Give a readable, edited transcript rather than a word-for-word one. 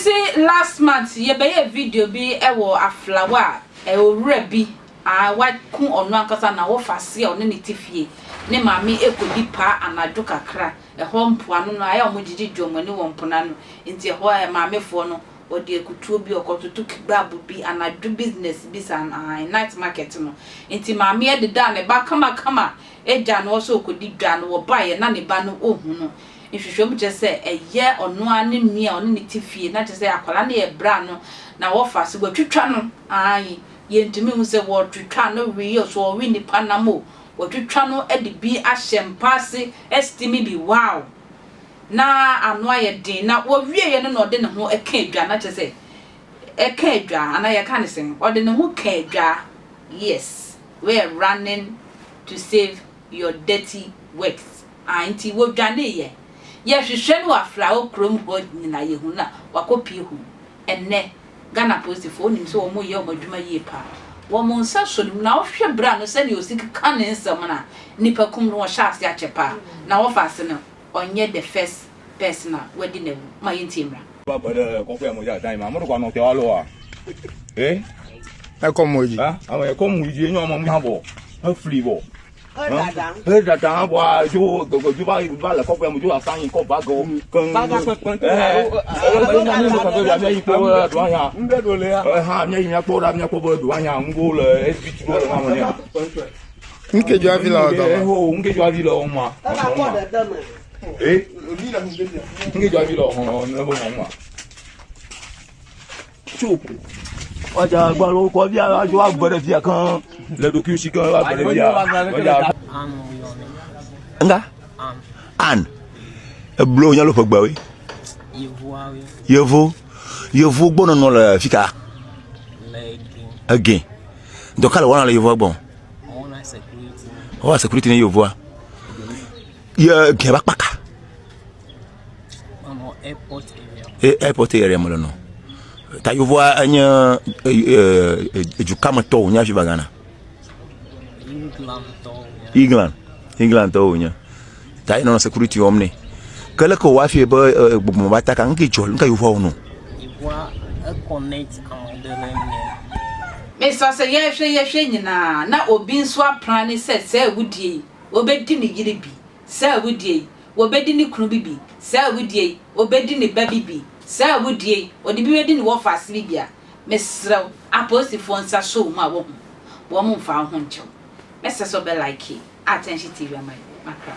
say last month ye be a video bi ewo Aflao e owura bi wa ku onu ankasa na wo fase o ne tifie ne maami ekodi pa anadwo kakra e ho mpoano no aye omugigi dwomani wo mpona no nti ho e maamefo no odi ekutuo bi okototo kibabu bi anadwo business bi san night market no nti maami e deda ne ba kama eja no so okodi dwa no wo bae na ne ba no ohun no nhwehwem je se eye ono ane nua ono ne tifie na je se akwala na e bra no na wo fase gwatwitwa no yentumi hu se wo twitwa no wi so wo wi nipa na mo wotwitwa no edibi ahyempase estimi bi wow na ano aye din na wo wie ye no no de ne ho eka adwa na chese eka adwa ana ye ka ne sen o de ne ho ka adwa yes we are running to save your dirty works anti wo dwane ye hwehwe no Aflao krom ho nyina ye hu na wakopi hu enne Ghana Post fo nim so wo ye omadwuma ye pa wo mo nsa so nim na wo hwe bra no se ne osika ka ne nsam na nipa kum no shas ya chepa na wo fase no onye the first person we di na ma yentimra baba de ko fe mo ja dai ma mo ko no te wa lo a e ko mo ji awon e ko mo ji enyo mo mi habo a free bo dada boa jo go ba la ko fe mo jo asan ko ba go kan ba ga pon na ni ko be ya yi po do anya mbe do le ha nya yi ko da nya ko bo do anya ngo le SBT do na mo ne nke jo avila o da ho nke jo avila o ma nke jo avila o na bo ma chup ọjà gba lo ko bi ara jo agbere fi kan le docu si kan agbere bi ọjà nga an blo nya lo fo gba we yevo gbono no la fika again donc ala wana la yevo gbon security ne yevo a ye ke ba paka airport area mo no ta yo vois anya ejukama to nya fi bagana England to nya ta ino security omne kala ko wa fi ba mo bata kan ki jol nka yo fo no connect on the line me so say ye hwe nyina na obi nso aplan se wudie obedi ni yire bi se wudie obedi ni kunu bi se wudie obedi ni ba bi sa wudie odi bi wedi ni wo fase bibia mesrew apostifo nsa so ma wo mo mfa ho nchew mese so be like attention TV makra